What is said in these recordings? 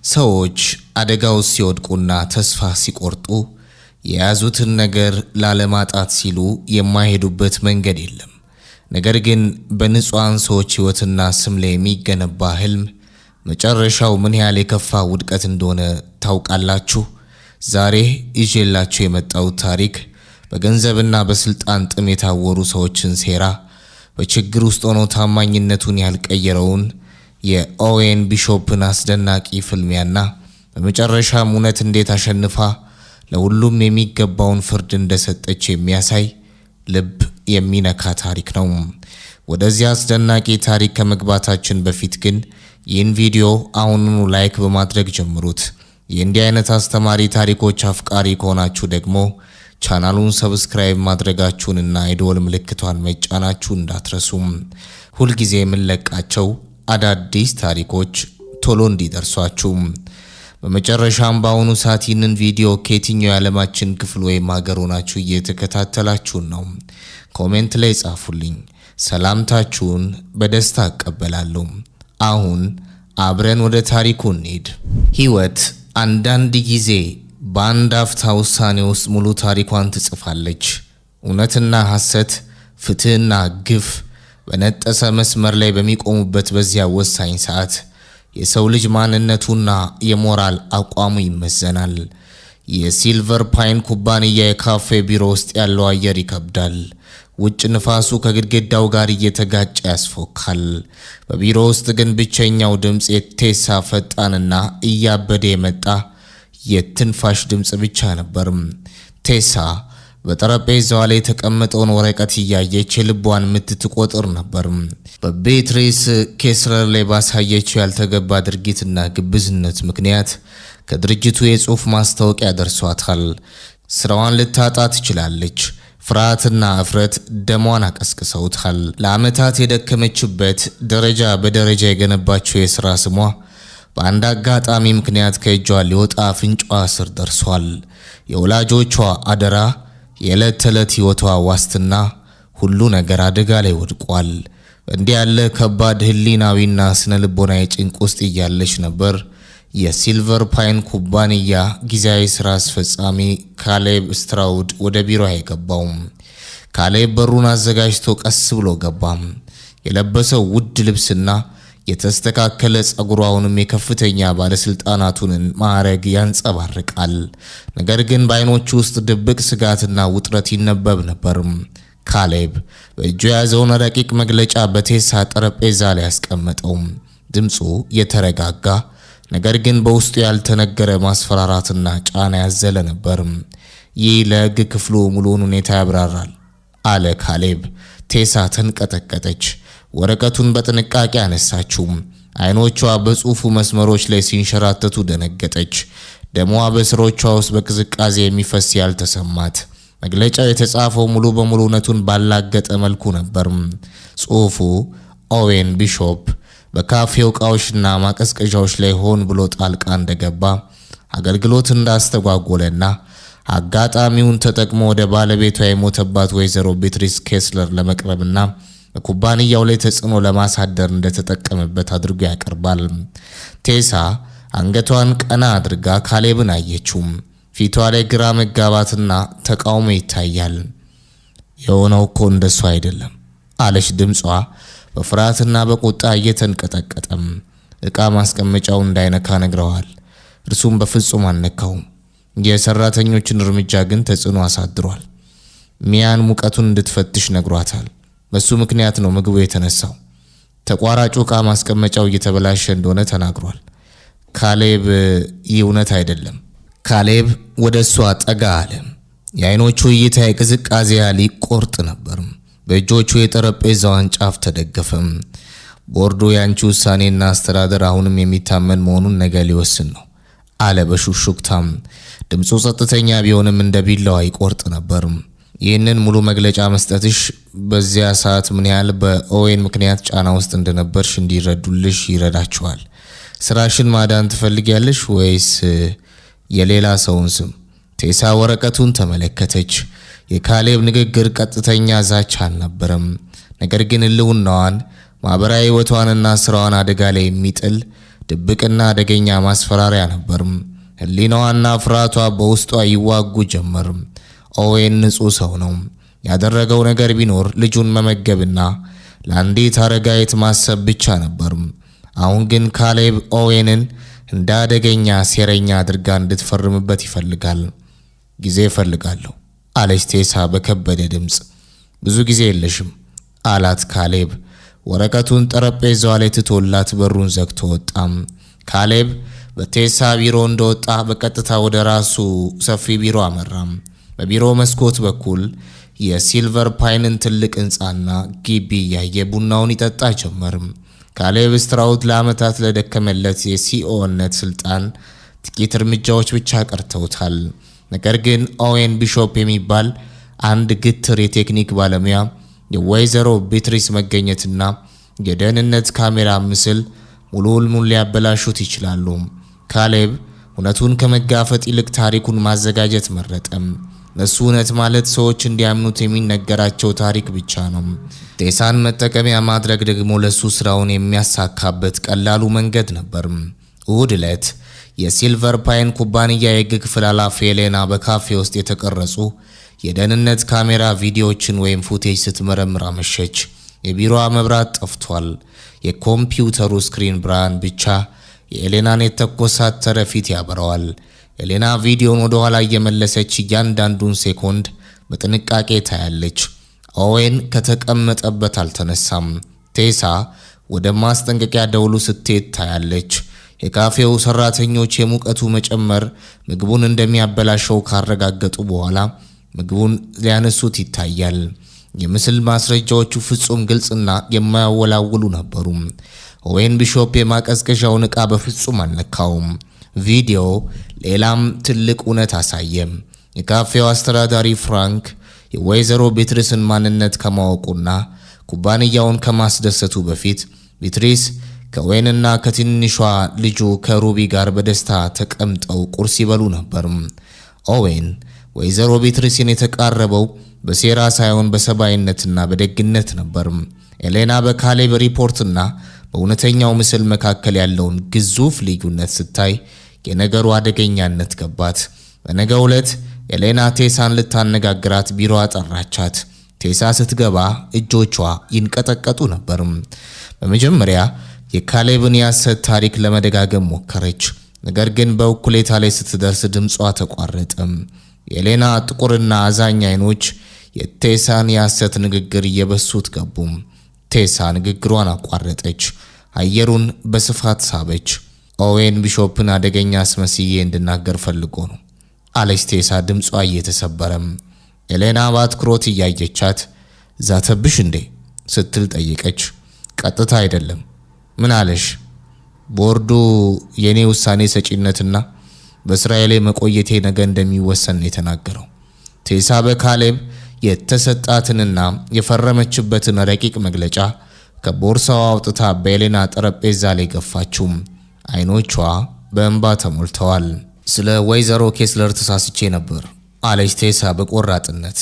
ሰዎች አደጋው ሲወድቁና ተስፋ ሲቆርጡ የያዙትን ነገር ላለማጣት ሲሉ የማይሄዱበት መንገድ የለም። ነገር ግን በንጹሃን ሰዎች ሕይወትና ስም ላይ የሚገነባ ህልም መጨረሻው ምን ያህል የከፋ ውድቀት እንደሆነ ታውቃላችሁ? ዛሬ ይዤላችሁ የመጣው ታሪክ በገንዘብና በስልጣን ጥም የታወሩ ሰዎችን ሴራ፣ በችግር ውስጥ ሆኖ ታማኝነቱን ያልቀየረውን የኦዌን ቢሾፕን አስደናቂ ፍልሚያና በመጨረሻም እውነት እንዴት አሸንፋ ለሁሉም የሚገባውን ፍርድ እንደሰጠች የሚያሳይ ልብ የሚነካ ታሪክ ነው። ወደዚህ አስደናቂ ታሪክ ከመግባታችን በፊት ግን ይህን ቪዲዮ አሁኑኑ ላይክ በማድረግ ጀምሩት። የእንዲህ አይነት አስተማሪ ታሪኮች አፍቃሪ ከሆናችሁ ደግሞ ቻናሉን ሰብስክራይብ ማድረጋችሁንና የደወል ምልክቷን መጫናችሁን እንዳትረሱ። ሁልጊዜ የምንለቃቸው አዳዲስ ታሪኮች ቶሎ እንዲደርሷችሁ። በመጨረሻም በአሁኑ ሰዓት ይህንን ቪዲዮ ከየትኛው የዓለማችን ክፍል ወይም ሀገር ሆናችሁ እየተከታተላችሁን ነው? ኮሜንት ላይ ጻፉልኝ። ሰላምታችሁን በደስታ እቀበላለሁ። አሁን አብረን ወደ ታሪኩ እንሂድ። ህይወት አንዳንድ ጊዜ በአንድ አፍታ ውሳኔ ውስጥ ሙሉ ታሪኳን ትጽፋለች። እውነትና ሐሰት፣ ፍትህና ግፍ በነጠሰ መስመር ላይ በሚቆሙበት በዚያ ወሳኝ ሰዓት የሰው ልጅ ማንነቱና የሞራል አቋሙ ይመዘናል። የሲልቨር ፓይን ኩባንያ የካፌ ቢሮ ውስጥ ያለው አየር ይከብዳል። ውጭ ንፋሱ ከግድግዳው ጋር እየተጋጨ ያስፎካል። በቢሮ ውስጥ ግን ብቸኛው ድምፅ የቴሳ ፈጣንና እያበደ የመጣ የትንፋሽ ድምፅ ብቻ ነበር። ቴሳ በጠረጴዛዋ ላይ የተቀመጠውን ወረቀት እያየች የልቧን ምት ትቆጥር ነበር። በቤትሬስ ኬስለር ላይ ባሳየችው ያልተገባ ድርጊትና ግብዝነት ምክንያት ከድርጅቱ የጽሑፍ ማስታወቂያ ደርሷታል። ስራዋን ልታጣ ትችላለች። ፍርሃትና እፍረት ደሟን አቀስቅሰውታል። ለዓመታት የደከመችበት ደረጃ በደረጃ የገነባቸው የሥራ ስሟ በአንድ አጋጣሚ ምክንያት ከእጇ ሊወጣ አፍንጫዋ ስር ደርሷል። የወላጆቿ አደራ፣ የዕለት ተዕለት ሕይወቷ ዋስትና፣ ሁሉ ነገር አደጋ ላይ ወድቋል። እንዲህ ያለ ከባድ ህሊናዊና ስነ ልቦናዊ ጭንቅ ውስጥ እያለች ነበር የሲልቨር ፓይን ኩባንያ ጊዜያዊ ስራ አስፈጻሚ ካሌብ ስትራውድ ወደ ቢሮ የገባው። ካሌብ በሩን አዘጋጅቶ ቀስ ብሎ ገባ። የለበሰው ውድ ልብስና የተስተካከለ ጸጉሩ አሁንም የከፍተኛ ባለስልጣናቱን ማዕረግ ያንጸባርቃል። ነገር ግን በአይኖቹ ውስጥ ድብቅ ስጋትና ውጥረት ይነበብ ነበር። ካሌብ በእጁ የያዘውን ረቂቅ መግለጫ በቴሳ ጠረጴዛ ላይ ያስቀመጠው። ድምፁ የተረጋጋ ነገር ግን በውስጡ ያልተነገረ ማስፈራራትና ጫና ያዘለ ነበር። ይህ ለሕግ ክፍሉ ሙሉውን ሁኔታ ያብራራል አለ ካሌብ። ቴሳ ተንቀጠቀጠች። ወረቀቱን በጥንቃቄ አነሳችው። አይኖቿ በጽሑፉ መስመሮች ላይ ሲንሸራተቱ ደነገጠች። ደሟ በስሮቿ ውስጥ በቅዝቃዜ የሚፈስ ያልተሰማት። መግለጫው የተጻፈው ሙሉ በሙሉ እውነቱን ባላገጠ መልኩ ነበር። ጽሑፉ ኦዌን ቢሾፕ በካፌው ዕቃዎችና ማቀዝቀዣዎች ላይ ሆን ብሎ ጣልቃ እንደገባ፣ አገልግሎት እንዳስተጓጎለና አጋጣሚውን ተጠቅሞ ወደ ባለቤቷ የሞተባት ወይዘሮ ቤትሪስ ኬስለር ለመቅረብና በኩባንያው ላይ ተጽዕኖ ለማሳደር እንደተጠቀመበት አድርጎ ያቀርባል። ቴሳ አንገቷን ቀና አድርጋ ካሌብን አየችው። ፊቷ ላይ ግራ መጋባትና ተቃውሞ ይታያል። የሆነው እኮ እንደሱ አይደለም አለች። ድምጿ በፍርሃትና በቁጣ እየተንቀጠቀጠም። ዕቃ ማስቀመጫው እንዳይነካ ነግረዋል። እርሱም በፍጹም አልነካውም። የሰራተኞችን እርምጃ ግን ተጽዕኖ አሳድሯል። ሚያን ሙቀቱን እንድትፈትሽ ነግሯታል። በሱ ምክንያት ነው ምግቡ የተነሳው። ተቋራጩ ዕቃ ማስቀመጫው እየተበላሸ እንደሆነ ተናግሯል። ካሌብ ይህ እውነት አይደለም። ካሌብ ወደ እሷ ጠጋ አለ። የአይኖቹ እይታ የቅዝቃዜ ያህል ይቆርጥ ነበር። በእጆቹ የጠረጴዛዋን ጫፍ ተደገፈም። ቦርዱ ያንቺ ውሳኔና አስተዳደር አሁንም የሚታመን መሆኑን ነገ ሊወስን ነው አለ በሹክሹክታም። ድምፁ ጸጥተኛ ቢሆንም እንደ ቢላዋ ይቆርጥ ነበር። ይህንን ሙሉ መግለጫ መስጠትሽ በዚያ ሰዓት ምን ያህል በኦዌን ምክንያት ጫና ውስጥ እንደነበርሽ እንዲረዱልሽ ይረዳችኋል። ስራሽን ማዳን ትፈልጊያለሽ ወይስ የሌላ ሰውን ስም? ቴሳ ወረቀቱን ተመለከተች። የካሌብ ንግግር ቀጥተኛ ዛቻ አልነበረም። ነገር ግን ህልውናዋን፣ ማህበራዊ ህይወቷንና ስራዋን አደጋ ላይ የሚጥል ድብቅና አደገኛ ማስፈራሪያ ነበር። ህሊናዋና ፍርሃቷ በውስጧ ይዋጉ ጀመር። ኦዌን ንጹህ ሰው ነው። ያደረገው ነገር ቢኖር ልጁን መመገብና ለአንዲት አረጋዊት ማሰብ ብቻ ነበር። አሁን ግን ካሌብ ኦዌንን እንደ አደገኛ ሴረኛ አድርጋ እንድትፈርምበት ይፈልጋል። ጊዜ እፈልጋለሁ አለች ቴሳ በከበደ ድምፅ። ብዙ ጊዜ የለሽም አላት ካሌብ። ወረቀቱን ጠረጴዛዋ ላይ ትቶላት በሩን ዘግቶ ወጣ። ካሌብ በቴሳ ቢሮ እንደወጣ በቀጥታ ወደ ራሱ ሰፊ ቢሮ አመራ። በቢሮ መስኮት በኩል የሲልቨር ፓይንን ትልቅ ህንጻና ግቢ ያየ ቡናውን ይጠጣ ጀመር። ካሌብ ስትራውድ ለዓመታት ለደከመለት የሲኦነት ስልጣን ጥቂት እርምጃዎች ብቻ ቀርተውታል። ነገር ግን ኦዌን ቢሾፕ የሚባል አንድ ግትር የቴክኒክ ባለሙያ የወይዘሮ ቤትሪስ መገኘትና የደህንነት ካሜራ ምስል ሙሉ ህልሙን ሊያበላሹት ይችላሉ። ካሌብ እውነቱን ከመጋፈጥ ይልቅ ታሪኩን ማዘጋጀት መረጠ። ለሱ እውነት ማለት ሰዎች እንዲያምኑት የሚነገራቸው ታሪክ ብቻ ነው። ቴሳን መጠቀሚያ ማድረግ ደግሞ ለሱ ስራውን የሚያሳካበት ቀላሉ መንገድ ነበር። እሁድ ዕለት የሲልቨር ፓይን ኩባንያ የህግ ክፍል ኃላፊ ኤሌና በካፌ ውስጥ የተቀረጹ የደህንነት ካሜራ ቪዲዮዎችን ወይም ፉቴጅ ስትመረምር አመሸች። የቢሮዋ መብራት ጠፍቷል። የኮምፒውተሩ ስክሪን ብርሃን ብቻ የኤሌናን የተኮሳተረ ፊት ያበራዋል። ኤሌና ቪዲዮውን ወደ ኋላ እየመለሰች እያንዳንዱን ሴኮንድ በጥንቃቄ ታያለች። ኦዌን ከተቀመጠበት አልተነሳም። ቴሳ ወደ ማስጠንቀቂያ ደውሉ ስትሄድ ታያለች። የካፌው ሰራተኞች የሙቀቱ መጨመር ምግቡን እንደሚያበላሸው ካረጋገጡ በኋላ ምግቡን ሊያነሱት ይታያል። የምስል ማስረጃዎቹ ፍጹም ግልጽና የማያወላውሉ ነበሩ። ኦዌን ቢሾፕ የማቀዝቀዣውን ዕቃ በፍጹም አልነካውም። ቪዲዮ ሌላም ትልቅ እውነት አሳየ። የካፌው አስተዳዳሪ ፍራንክ የወይዘሮ ቤትሪስን ማንነት ከማወቁና ኩባንያውን ከማስደሰቱ በፊት ቤትሪስ ከኦዌንና ከትንሿ ልጁ ከሩቢ ጋር በደስታ ተቀምጠው ቁርስ ይበሉ ነበር። ኦዌን ወይዘሮ ቤትሪስን የተቃረበው በሴራ ሳይሆን በሰባይነትና በደግነት ነበር። ኤሌና በካሌብ ሪፖርትና በእውነተኛው ምስል መካከል ያለውን ግዙፍ ልዩነት ስታይ የነገሩ አደገኛነት ገባት። በነገው ዕለት ኤሌና ቴሳን ልታነጋግራት ቢሮዋ ጠራቻት። ቴሳ ስትገባ እጆቿ ይንቀጠቀጡ ነበር። በመጀመሪያ የካሌብን የሐሰት ታሪክ ለመደጋገም ሞከረች። ነገር ግን በእኩሌታ ላይ ስትደርስ ድምጿ ተቋረጠ። የኤሌና ጥቁርና አዛኝ አይኖች የቴሳን የሐሰት ንግግር እየበሱት ገቡ። ቴሳ ንግግሯን አቋረጠች። አየሩን በስፋት ሳበች። ኦዌን ቢሾፕን አደገኛ አስመስዬ እንድናገር ፈልጎ ነው አለች ቴሳ ድምጿ እየተሰበረም። ኤሌና በአትኩሮት እያየቻት ዛተብሽ እንዴ ስትል ጠየቀች። ቀጥታ አይደለም። ምን አለሽ? ቦርዱ የኔ ውሳኔ ሰጪነትና በእስራኤል መቆየቴ ነገ እንደሚወሰን የተናገረው። ቴሳ በካሌብ የተሰጣትንና የፈረመችበትን ረቂቅ መግለጫ ከቦርሳዋ አውጥታ በኤሌና ጠረጴዛ ላይ ገፋችው። አይኖቿ በእንባ ተሞልተዋል። ስለ ወይዘሮ ኬስለር ተሳስቼ ነበር አለች ቴሳ በቆራጥነት።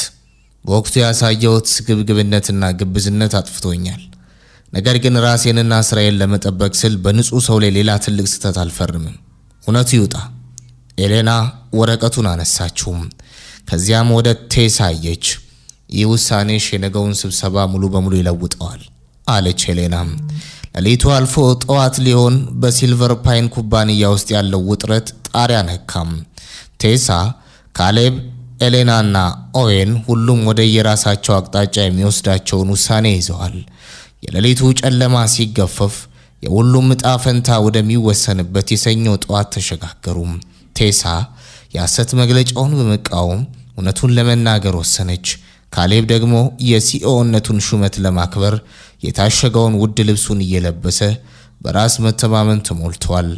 በወቅቱ ያሳየሁት ግብግብነትና ግብዝነት አጥፍቶኛል። ነገር ግን ራሴንና እስራኤል ለመጠበቅ ስል በንጹህ ሰው ላይ ሌላ ትልቅ ስህተት አልፈርምም። እውነቱ ይውጣ። ኤሌና ወረቀቱን አነሳችው። ከዚያም ወደ ቴሳ አየች። ይህ ውሳኔሽ የነገውን ስብሰባ ሙሉ በሙሉ ይለውጠዋል አለች ኤሌና። ሌሊቱ አልፎ ጠዋት ሊሆን በሲልቨር ፓይን ኩባንያ ውስጥ ያለው ውጥረት ጣሪያ ነካም። ቴሳ፣ ካሌብ፣ ኤሌናና ኦዌን ሁሉም ወደ የራሳቸው አቅጣጫ የሚወስዳቸውን ውሳኔ ይዘዋል። የሌሊቱ ጨለማ ሲገፈፍ የሁሉም ዕጣ ፈንታ ወደሚወሰንበት የሰኞ ጠዋት ተሸጋገሩ። ቴሳ የሐሰት መግለጫውን በመቃወም እውነቱን ለመናገር ወሰነች። ካሌብ ደግሞ የሲኦነቱን ሹመት ለማክበር የታሸገውን ውድ ልብሱን እየለበሰ በራስ መተማመን ተሞልቷል።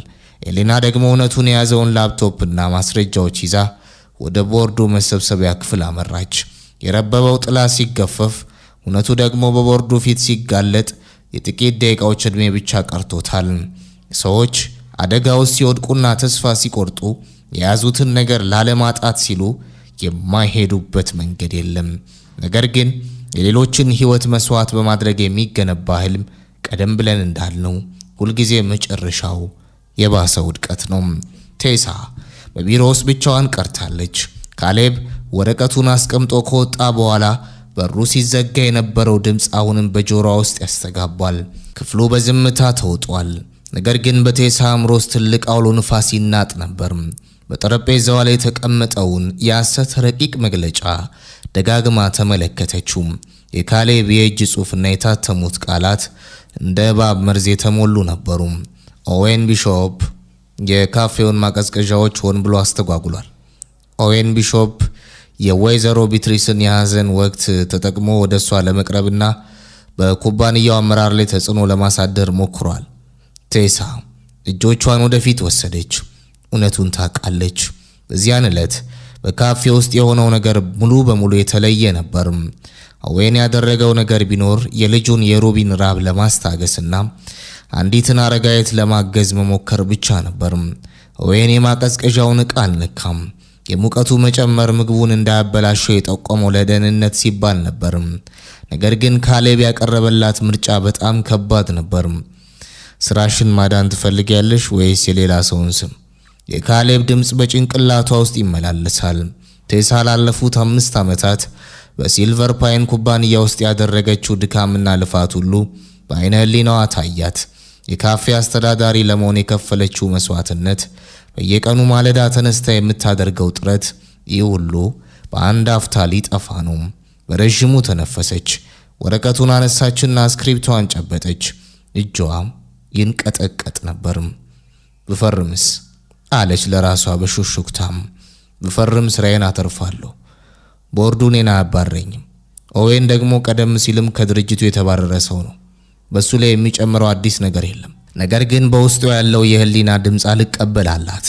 ኤሌና ደግሞ እውነቱን የያዘውን ላፕቶፕና ማስረጃዎች ይዛ ወደ ቦርዱ መሰብሰቢያ ክፍል አመራች። የረበበው ጥላ ሲገፈፍ እውነቱ ደግሞ በቦርዱ ፊት ሲጋለጥ የጥቂት ደቂቃዎች ዕድሜ ብቻ ቀርቶታል። ሰዎች አደጋ ውስጥ ሲወድቁና ተስፋ ሲቆርጡ የያዙትን ነገር ላለማጣት ሲሉ የማይሄዱበት መንገድ የለም። ነገር ግን የሌሎችን ሕይወት መስዋዕት በማድረግ የሚገነባ ህልም ቀደም ብለን እንዳልነው ሁልጊዜ መጨረሻው የባሰ ውድቀት ነው። ቴሳ በቢሮ ውስጥ ብቻዋን ቀርታለች። ካሌብ ወረቀቱን አስቀምጦ ከወጣ በኋላ በሩ ሲዘጋ የነበረው ድምፅ አሁንም በጆሮዋ ውስጥ ያስተጋባል። ክፍሉ በዝምታ ተውጧል። ነገር ግን በቴሳ አእምሮ ውስጥ ትልቅ አውሎ ንፋስ ይናጥ ነበር። በጠረጴዛዋ ላይ የተቀመጠውን የሐሰት ረቂቅ መግለጫ ደጋግማ ተመለከተችው። የካሌብ የእጅ ጽሑፍና የታተሙት ቃላት እንደ እባብ መርዝ የተሞሉ ነበሩ። ኦዌን ቢሾፕ የካፌውን ማቀዝቀዣዎች ሆን ብሎ አስተጓጉሏል። ኦዌን ቢሾፕ የወይዘሮ ቢትሪስን የሐዘን ወቅት ተጠቅሞ ወደሷ ለመቅረብና በኩባንያው አመራር ላይ ተጽዕኖ ለማሳደር ሞክሯል። ቴሳ እጆቿን ወደፊት ወሰደች። እውነቱን ታውቃለች። በዚያን ዕለት በካፌ ውስጥ የሆነው ነገር ሙሉ በሙሉ የተለየ ነበር። ኦዌን ያደረገው ነገር ቢኖር የልጁን የሩቢን ራብ ለማስታገስና አንዲትን አረጋዊት ለማገዝ መሞከር ብቻ ነበር። ኦዌን የማቀዝቀዣውን ዕቃ አልነካም። የሙቀቱ መጨመር ምግቡን እንዳያበላሸው የጠቆመው ለደህንነት ሲባል ነበር። ነገር ግን ካሌብ ያቀረበላት ምርጫ በጣም ከባድ ነበር። ስራሽን ማዳን ትፈልጊያለሽ ወይስ የሌላ ሰውን ስም? የካሌብ ድምፅ በጭንቅላቷ ውስጥ ይመላለሳል። ቴሳ ላለፉት 5 ዓመታት በሲልቨር ፓይን ኩባንያ ውስጥ ያደረገችው ድካምና ልፋት ሁሉ በአይነ ህሊናዋ ታያት። የካፌ አስተዳዳሪ ለመሆን የከፈለችው መስዋዕትነት፣ በየቀኑ ማለዳ ተነስታ የምታደርገው ጥረት፣ ይህ ሁሉ በአንድ አፍታ ሊጠፋ ነው። በረዥሙ ተነፈሰች። ወረቀቱን አነሳችና ስክሪፕቷን ጨበጠች። እጇ ይንቀጠቀጥ ነበር። ብፈርምስ አለች ለራሷ በሹክሹክታም። ብፈርም ስራዬን አተርፋለሁ። ቦርዱ እኔን አያባረኝም። ኦዌን ደግሞ ቀደም ሲልም ከድርጅቱ የተባረረ ሰው ነው። በሱ ላይ የሚጨምረው አዲስ ነገር የለም። ነገር ግን በውስጡ ያለው የህሊና ድምፅ አልቀበል አላት።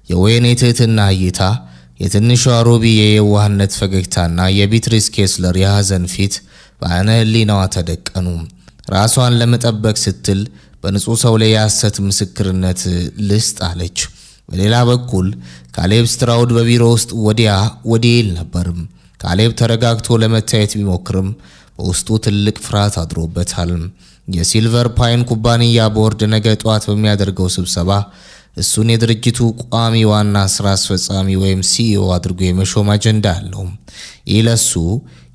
የኦዌን የትህትና እይታ፣ የትንሿ ሩቢ የየዋህነት ፈገግታና የቢትሪስ ኬስለር የሐዘን ፊት በአይነ ህሊናዋ ተደቀኑ። ራሷን ለመጠበቅ ስትል በንጹህ ሰው ላይ የሐሰት ምስክርነት ልስጥ አለች። በሌላ በኩል ካሌብ ስትራውድ በቢሮ ውስጥ ወዲያ ወዲህ ይል ነበር። ካሌብ ተረጋግቶ ለመታየት ቢሞክርም በውስጡ ትልቅ ፍርሃት አድሮበታል። የሲልቨር ፓይን ኩባንያ ቦርድ ነገ ጠዋት በሚያደርገው ስብሰባ እሱን የድርጅቱ ቋሚ ዋና ስራ አስፈጻሚ ወይም ሲኢኦ አድርጎ የመሾም አጀንዳ አለው። ይህ ለሱ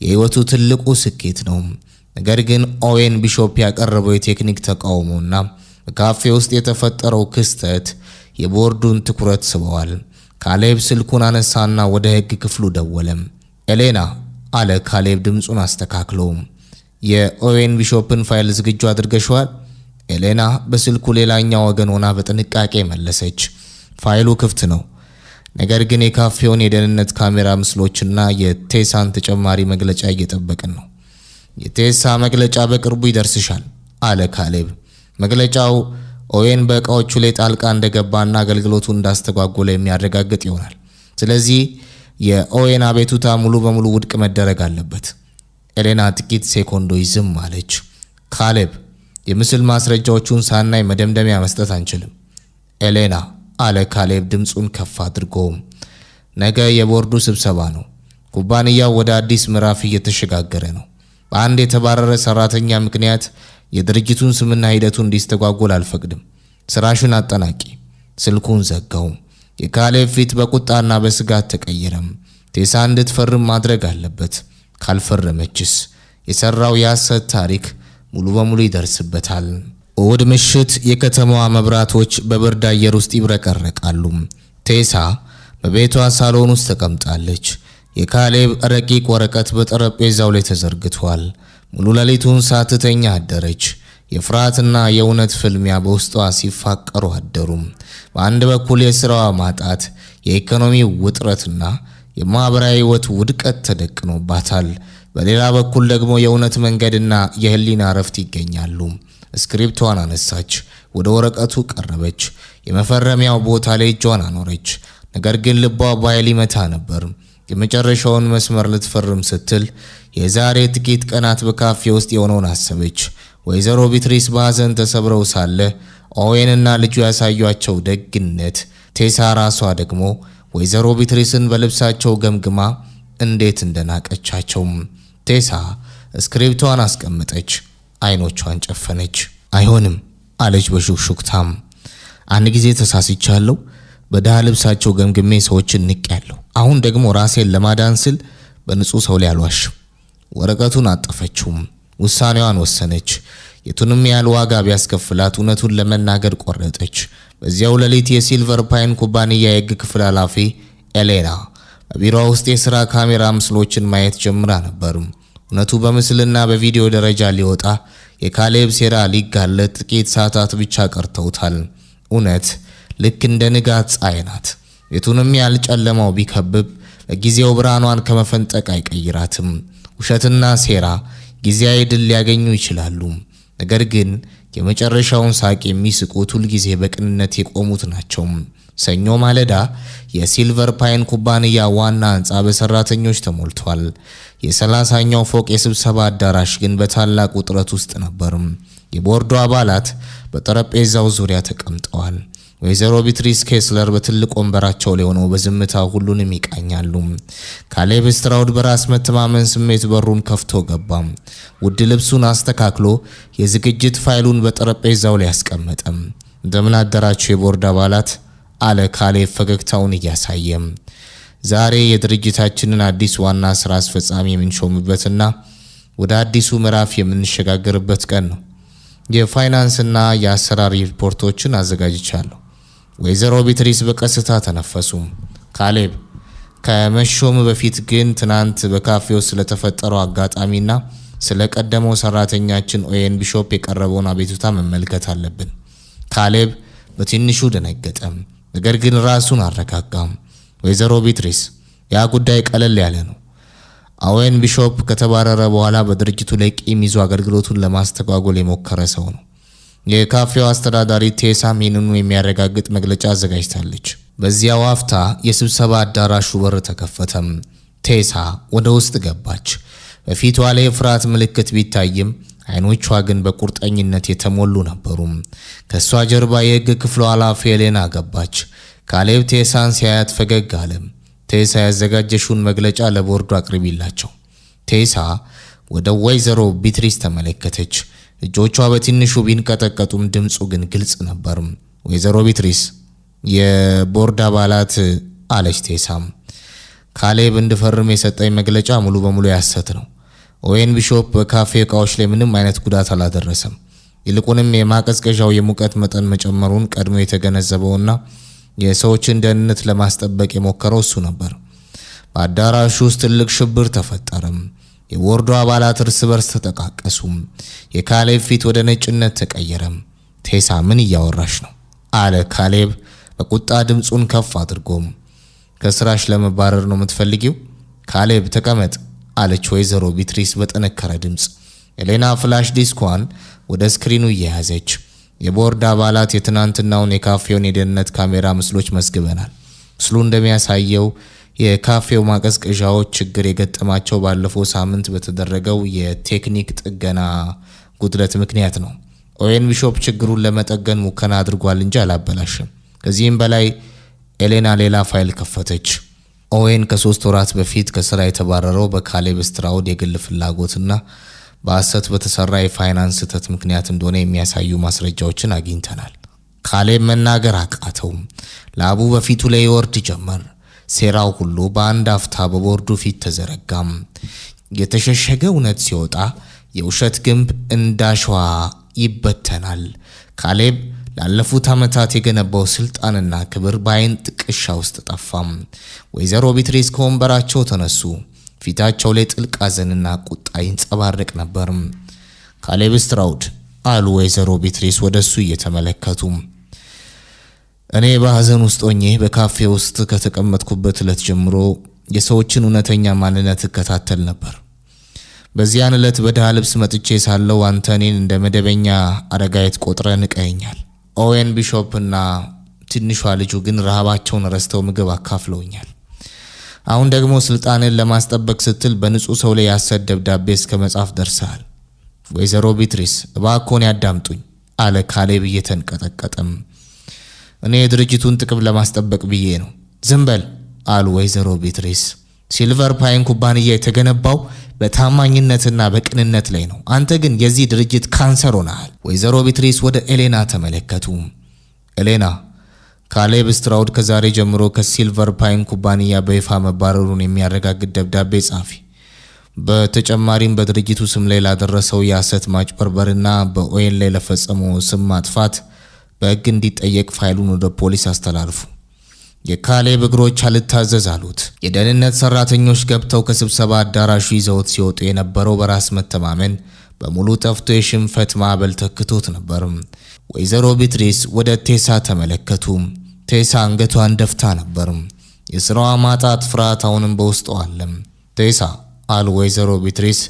የህይወቱ ትልቁ ስኬት ነው። ነገር ግን ኦዌን ቢሾፕ ያቀረበው የቴክኒክ ተቃውሞና በካፌ ውስጥ የተፈጠረው ክስተት የቦርዱን ትኩረት ስበዋል። ካሌብ ስልኩን አነሳና ወደ ህግ ክፍሉ ደወለም። ኤሌና አለ ካሌብ ድምፁን አስተካክሎ። የኦዌን ቢሾፕን ፋይል ዝግጁ አድርገሽዋል? ኤሌና በስልኩ ሌላኛው ወገን ሆና በጥንቃቄ መለሰች። ፋይሉ ክፍት ነው። ነገር ግን የካፌውን የደህንነት ካሜራ ምስሎችና የቴሳን ተጨማሪ መግለጫ እየጠበቅን ነው። የቴሳ መግለጫ በቅርቡ ይደርስሻል አለ ካሌብ። መግለጫው ኦዌን በእቃዎቹ ላይ ጣልቃ እንደገባና አገልግሎቱን እንዳስተጓጎለ የሚያረጋግጥ ይሆናል። ስለዚህ የኦዌን አቤቱታ ሙሉ በሙሉ ውድቅ መደረግ አለበት። ኤሌና ጥቂት ሴኮንዶች ዝም አለች። ካሌብ የምስል ማስረጃዎቹን ሳናይ መደምደሚያ መስጠት አንችልም። ኤሌና አለ ካሌብ ድምፁን ከፍ አድርጎ። ነገ የቦርዱ ስብሰባ ነው። ኩባንያው ወደ አዲስ ምዕራፍ እየተሸጋገረ ነው። በአንድ የተባረረ ሰራተኛ ምክንያት የድርጅቱን ስምና ሂደቱን እንዲስተጓጎል አልፈቅድም። ስራሽን አጠናቂ። ስልኩን ዘጋው። የካሌብ ፊት በቁጣና በስጋት ተቀየረም። ቴሳ እንድትፈርም ማድረግ አለበት። ካልፈረመችስ የሰራው የሐሰት ታሪክ ሙሉ በሙሉ ይደርስበታል። እሁድ ምሽት የከተማዋ መብራቶች በብርድ አየር ውስጥ ይብረቀረቃሉ። ቴሳ በቤቷ ሳሎን ውስጥ ተቀምጣለች። የካሌብ ረቂቅ ወረቀት በጠረጴዛው ላይ ተዘርግቷል። ሙሉ ሌሊቱን ሳትተኛ አደረች። የፍርሃትና የእውነት ፍልሚያ በውስጧ ሲፋቀሩ አደሩ። በአንድ በኩል የሥራዋ ማጣት፣ የኢኮኖሚ ውጥረትና የማህበራዊ ህይወት ውድቀት ተደቅኖባታል። በሌላ በኩል ደግሞ የእውነት መንገድና የህሊና እረፍት ይገኛሉ። ስክሪፕቷን አነሳች። ወደ ወረቀቱ ቀረበች። የመፈረሚያው ቦታ ላይ እጇን አኖረች። ነገር ግን ልቧ በኃይል ይመታ ነበር። የመጨረሻውን መስመር ልትፈርም ስትል የዛሬ ጥቂት ቀናት በካፌ ውስጥ የሆነውን አሰበች። ወይዘሮ ቢትሪስ በሐዘን ተሰብረው ሳለ ኦዌንና ልጁ ያሳዩአቸው ደግነት፣ ቴሳ ራሷ ደግሞ ወይዘሮ ቢትሪስን በልብሳቸው ገምግማ እንዴት እንደናቀቻቸው። ቴሳ ስክሪፕቷን አስቀመጠች። አይኖቿን ጨፈነች። አይሆንም አለች በሹክሹክታም። አንድ ጊዜ ተሳስቻለሁ። በድሃ ልብሳቸው ገምግሜ ሰዎችን ንቄያለሁ። አሁን ደግሞ ራሴን ለማዳን ስል በንጹህ ሰው ላይ አልዋሽም። ወረቀቱን አጠፈችው። ውሳኔዋን ወሰነች። የቱንም ያህል ዋጋ ቢያስከፍላት እውነቱን ለመናገር ቆረጠች። በዚያው ሌሊት የሲልቨር ፓይን ኩባንያ የሕግ ክፍል ኃላፊ ኤሌና በቢሮዋ ውስጥ የሥራ ካሜራ ምስሎችን ማየት ጀምራ ነበር። እውነቱ በምስልና በቪዲዮ ደረጃ ሊወጣ የካሌብ ሴራ ሊጋለጥ ጥቂት ሰዓታት ብቻ ቀርተውታል። እውነት ልክ እንደ ንጋት ፀሐይ ናት። የቱንም ያህል ጨለማው ቢከብብ በጊዜው ብርሃኗን ከመፈንጠቅ አይቀይራትም። ውሸትና ሴራ ጊዜያዊ ድል ሊያገኙ ይችላሉ። ነገር ግን የመጨረሻውን ሳቅ የሚስቁት ሁልጊዜ በቅንነት የቆሙት ናቸው። ሰኞ ማለዳ የሲልቨር ፓይን ኩባንያ ዋና ሕንፃ በሰራተኞች ተሞልቷል። የ30ኛው ፎቅ የስብሰባ አዳራሽ ግን በታላቅ ውጥረት ውስጥ ነበር። የቦርዱ አባላት በጠረጴዛው ዙሪያ ተቀምጠዋል። ወይዘሮ ቢትሪስ ኬስለር በትልቅ ወንበራቸው ላይ ሆነው በዝምታ ሁሉንም ይቃኛሉ። ካሌብ ስትራውድ በራስ መተማመን ስሜት በሩን ከፍቶ ገባ። ውድ ልብሱን አስተካክሎ የዝግጅት ፋይሉን በጠረጴዛው ላይ አስቀመጠ። እንደምን አደራችሁ የቦርድ አባላት አለ ካሌብ ፈገግታውን እያሳየ። ዛሬ የድርጅታችንን አዲስ ዋና ስራ አስፈጻሚ የምንሾምበትና ወደ አዲሱ ምዕራፍ የምንሸጋገርበት ቀን ነው። የፋይናንስና የአሰራር ሪፖርቶችን አዘጋጅቻለሁ። ወይዘሮ ቢትሪስ በቀስታ ተነፈሱ። ካሌብ ከመሾም በፊት ግን ትናንት በካፌው ስለተፈጠረው አጋጣሚና ስለቀደመው ሰራተኛችን ኦዌን ቢሾፕ የቀረበውን አቤቱታ መመልከት አለብን። ካሌብ በትንሹ ደነገጠ፣ ነገር ግን ራሱን አረጋጋም። ወይዘሮ ቢትሪስ ያ ጉዳይ ቀለል ያለ ነው። ኦዌን ቢሾፕ ከተባረረ በኋላ በድርጅቱ ላይ ቂም ይዞ አገልግሎቱን ለማስተጓጎል የሞከረ ሰው ነው። የካፌው አስተዳዳሪ ቴሳም ይህንኑ የሚያረጋግጥ መግለጫ አዘጋጅታለች። በዚያው አፍታ የስብሰባ አዳራሹ በር ተከፈተም። ቴሳ ወደ ውስጥ ገባች። በፊቷ ላይ የፍርሃት ምልክት ቢታይም አይኖቿ ግን በቁርጠኝነት የተሞሉ ነበሩ። ከሷ ጀርባ የሕግ ክፍሉ ኃላፊ ኤሌና ገባች። ካሌብ ቴሳን ሲያያት ፈገግ አለ። ቴሳ ያዘጋጀሽውን መግለጫ ለቦርዱ አቅርቢላቸው። ቴሳ ወደ ወይዘሮ ቢትሪስ ተመለከተች። እጆቿ በትንሹ ቢንቀጠቀጡም ድምፁ ግን ግልጽ ነበር። ወይዘሮ ቢትሪስ የቦርድ አባላት አለች ቴሳም። ካሌብ እንድፈርም የሰጠኝ መግለጫ ሙሉ በሙሉ ያሰት ነው። ኦዌን ቢሾፕ በካፌ እቃዎች ላይ ምንም አይነት ጉዳት አላደረሰም። ይልቁንም የማቀዝቀዣው የሙቀት መጠን መጨመሩን ቀድሞ የተገነዘበውና የሰዎችን ደህንነት ለማስጠበቅ የሞከረው እሱ ነበር። በአዳራሹ ውስጥ ትልቅ ሽብር ተፈጠረም። የቦርዱ አባላት እርስ በርስ ተጠቃቀሱ። የካሌብ ፊት ወደ ነጭነት ተቀየረም። ቴሳ ምን እያወራሽ ነው አለ ካሌብ በቁጣ ድምፁን ከፍ አድርጎም። ከስራሽ ለመባረር ነው የምትፈልጊው? ካሌብ ተቀመጥ አለች ወይዘሮ ቢትሪስ በጠነከረ ድምፅ። ኤሌና ፍላሽ ዲስኳን ወደ ስክሪኑ እየያዘች የቦርድ አባላት የትናንትናውን የካፌውን የደህንነት ካሜራ ምስሎች መዝግበናል። ምስሉ እንደሚያሳየው የካፌው ማቀዝቀዣዎች ችግር የገጠማቸው ባለፈው ሳምንት በተደረገው የቴክኒክ ጥገና ጉድለት ምክንያት ነው። ኦዌን ቢሾፕ ችግሩን ለመጠገን ሙከራ አድርጓል እንጂ አላበላሽም። ከዚህም በላይ ኤሌና ሌላ ፋይል ከፈተች። ኦዌን ከ3 ወራት በፊት ከስራ የተባረረው በካሌብ ስትራውድ የግል ፍላጎትና በሐሰት በተሰራ የፋይናንስ ስህተት ምክንያት እንደሆነ የሚያሳዩ ማስረጃዎችን አግኝተናል። ካሌብ መናገር አቃተው። ላቡ በፊቱ ላይ ይወርድ ጀመር። ሴራው ሁሉ በአንድ አፍታ በቦርዱ ፊት ተዘረጋም። የተሸሸገ እውነት ሲወጣ የውሸት ግንብ እንዳሸዋ ይበተናል። ካሌብ ላለፉት ዓመታት የገነባው ስልጣንና ክብር በአይን ጥቅሻ ውስጥ ጠፋም። ወይዘሮ ቢትሪስ ከወንበራቸው ተነሱ። ፊታቸው ላይ ጥልቅ ሐዘንና ቁጣ ይንጸባረቅ ነበር። ካሌብ ስትራውድ አሉ ወይዘሮ ቢትሪስ ወደሱ እየተመለከቱ። እኔ በሐዘን ውስጥ ሆኜ በካፌ ውስጥ ከተቀመጥኩበት ዕለት ጀምሮ የሰዎችን እውነተኛ ማንነት እከታተል ነበር። በዚያን ዕለት በድሃ ልብስ መጥቼ ሳለው አንተ እኔን እንደ መደበኛ አረጋየት ቆጥረህ ንቀኸኛል። ኦዌን ቢሾፕና ትንሿ ልጁ ግን ረሃባቸውን ረስተው ምግብ አካፍለውኛል። አሁን ደግሞ ስልጣንን ለማስጠበቅ ስትል በንጹህ ሰው ላይ ያሰድ ደብዳቤ እስከ መጻፍ ደርሰሃል። ወይዘሮ ቢትሪስ እባክዎን ያዳምጡኝ አለ ካሌብ እየተንቀጠቀጠም። እኔ የድርጅቱን ጥቅም ለማስጠበቅ ብዬ ነው። ዝም በል አሉ ወይዘሮ ቢትሪስ። ሲልቨር ፓይን ኩባንያ የተገነባው በታማኝነትና በቅንነት ላይ ነው። አንተ ግን የዚህ ድርጅት ካንሰር ሆነሃል። ወይዘሮ ቢትሪስ ወደ ኤሌና ተመለከቱ። ኤሌና፣ ካሌብ ስትራውድ ከዛሬ ጀምሮ ከሲልቨር ፓይን ኩባንያ በይፋ መባረሩን የሚያረጋግጥ ደብዳቤ ጻፊ። በተጨማሪም በድርጅቱ ስም ላይ ላደረሰው የሐሰት ማጭበርበርና በኦዌን ላይ ለፈጸመው ስም ማጥፋት በሕግ እንዲጠየቅ ፋይሉን ወደ ፖሊስ አስተላልፉ። የካሌብ እግሮች አልታዘዝ አሉት። የደህንነት ሰራተኞች ገብተው ከስብሰባ አዳራሹ ይዘውት ሲወጡ የነበረው በራስ መተማመን በሙሉ ጠፍቶ የሽንፈት ማዕበል ተክቶት ነበር። ወይዘሮ ቢትሪስ ወደ ቴሳ ተመለከቱ። ቴሳ አንገቷን ደፍታ ነበር። የስራዋ ማጣት ፍርሃት አሁንም በውስጧ አለ። ቴሳ አሉ ወይዘሮ ቢትሪስ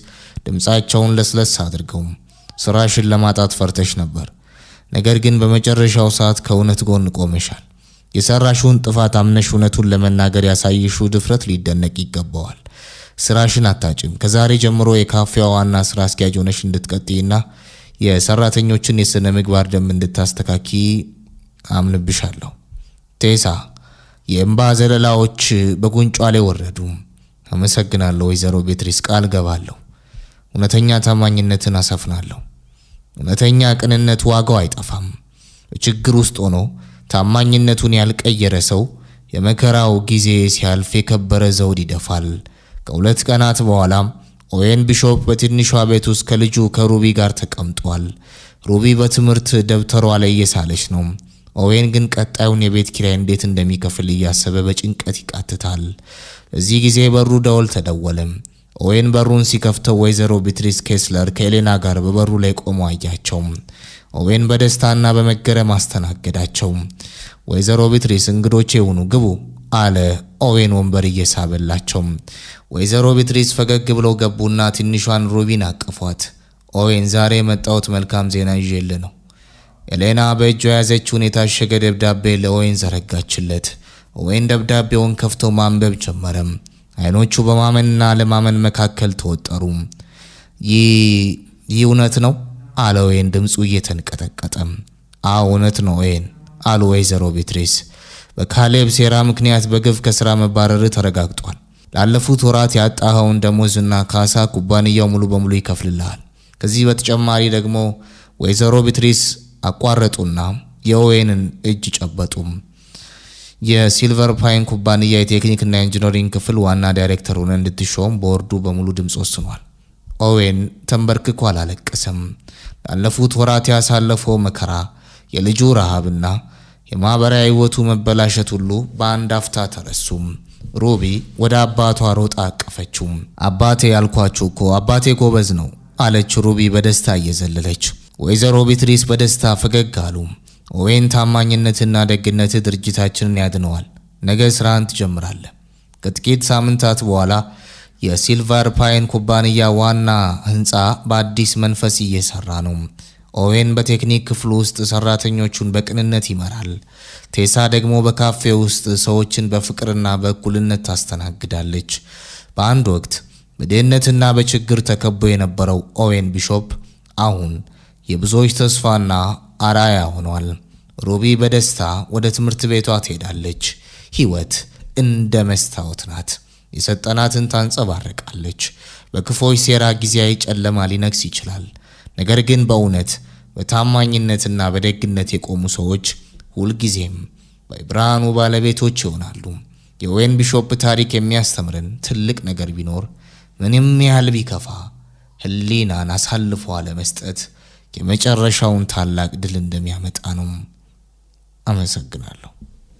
ድምፃቸውን ለስለስ አድርገው፣ ስራሽን ለማጣት ፈርተሽ ነበር። ነገር ግን በመጨረሻው ሰዓት ከእውነት ጎን ቆመሻል። የሰራሽውን ጥፋት አምነሽ እውነቱን ለመናገር ያሳየሽው ድፍረት ሊደነቅ ይገባዋል። ስራሽን አታጭም። ከዛሬ ጀምሮ የካፌዋ ዋና ስራ አስኪያጅ ሆነሽ እንድትቀጥይና የሰራተኞችን የሥነ ምግባር ደንብ እንድታስተካኪ አምንብሻለሁ። ቴሳ የእንባ ዘለላዎች በጉንጯ ላይ ወረዱ። አመሰግናለሁ ወይዘሮ ቤትሪስ፣ ቃል ገባለሁ። እውነተኛ ታማኝነትን አሰፍናለሁ። እውነተኛ ቅንነት ዋጋው አይጠፋም። በችግር ውስጥ ሆኖ ታማኝነቱን ያልቀየረ ሰው የመከራው ጊዜ ሲያልፍ የከበረ ዘውድ ይደፋል። ከሁለት ቀናት በኋላ ኦዌን ቢሾፕ በትንሿ ቤት ውስጥ ከልጁ ከሩቢ ጋር ተቀምጧል። ሩቢ በትምህርት ደብተሯ ላይ እየሳለች ነው። ኦዌን ግን ቀጣዩን የቤት ኪራይ እንዴት እንደሚከፍል እያሰበ በጭንቀት ይቃትታል። በዚህ ጊዜ በሩ ደወል ተደወለ። ኦዌን በሩን ሲከፍተው ወይዘሮ ቢትሪስ ኬስለር ከኤሌና ጋር በበሩ ላይ ቆመው አያቸው። ኦዌን በደስታና በመገረም አስተናገዳቸው። ወይዘሮ ቢትሪስ እንግዶቼ ይሁኑ፣ ግቡ አለ ኦዌን ወንበር እየሳበላቸው። ወይዘሮ ቢትሪስ ፈገግ ብለው ገቡና ትንሿን ሩቢን አቀፏት። ኦዌን፣ ዛሬ የመጣሁት መልካም ዜና ይዤልህ ነው። ኤሌና በእጇ የያዘችውን የታሸገ ደብዳቤ ለኦዌን ዘረጋችለት። ኦዌን ደብዳቤውን ከፍቶ ማንበብ ጀመረ። አይኖቹ በማመንና ለማመን መካከል ተወጠሩ። ይህ እውነት ነው አለ ኦዌን ድምፁ እየተንቀጠቀጠ። አዎ እውነት ነው ኦዌን አሉ ወይዘሮ ቢትሪስ። በካሌብ ሴራ ምክንያት በግፍ ከስራ መባረር ተረጋግጧል። ላለፉት ወራት ያጣኸውን ደሞዝና ካሳ ኩባንያው ሙሉ በሙሉ ይከፍልልሃል። ከዚህ በተጨማሪ ደግሞ ወይዘሮ ቢትሪስ አቋረጡና የኦዌንን እጅ ጨበጡ። የሲልቨር ፓይን ኩባንያ የቴክኒክና ኢንጂነሪንግ ክፍል ዋና ዳይሬክተር ሆነ እንድትሾም ቦርዱ በሙሉ ድምፅ ወስኗል። ኦዌን ተንበርክኮ አላለቀሰም። ላለፉት ወራት ያሳለፈው መከራ፣ የልጁ ረሃብና የማህበራዊ ህይወቱ መበላሸት ሁሉ በአንድ አፍታ ተረሱ። ሩቢ ወደ አባቷ ሮጣ አቀፈችው። አባቴ ያልኳችሁ እኮ አባቴ ጎበዝ ነው አለች ሩቢ በደስታ እየዘለለች። ወይዘሮ ቢትሪስ በደስታ ፈገግ አሉ። ኦዌን ታማኝነትና ደግነት ድርጅታችንን ያድነዋል። ነገ ስራን ትጀምራለህ። ከጥቂት ሳምንታት በኋላ የሲልቨር ፓይን ኩባንያ ዋና ህንፃ በአዲስ መንፈስ እየሰራ ነው። ኦዌን በቴክኒክ ክፍሉ ውስጥ ሰራተኞቹን በቅንነት ይመራል። ቴሳ ደግሞ በካፌ ውስጥ ሰዎችን በፍቅርና በእኩልነት ታስተናግዳለች። በአንድ ወቅት በድህነትና በችግር ተከቦ የነበረው ኦዌን ቢሾፕ አሁን የብዙዎች ተስፋና አራያ ሆኗል። ሩቢ በደስታ ወደ ትምህርት ቤቷ ትሄዳለች። ህይወት እንደ መስታወት ናት። የሰጠናትን ታንጸባርቃለች። በክፎች ሴራ ጊዜያዊ ጨለማ ሊነግስ ይችላል። ነገር ግን በእውነት በታማኝነትና በደግነት የቆሙ ሰዎች ሁልጊዜም በብርሃኑ ባለቤቶች ይሆናሉ። የኦዌን ቢሾፕ ታሪክ የሚያስተምረን ትልቅ ነገር ቢኖር ምንም ያህል ቢከፋ ህሊናን አሳልፎ አለመስጠት የመጨረሻውን ታላቅ ድል እንደሚያመጣ ነው። አመሰግናለሁ።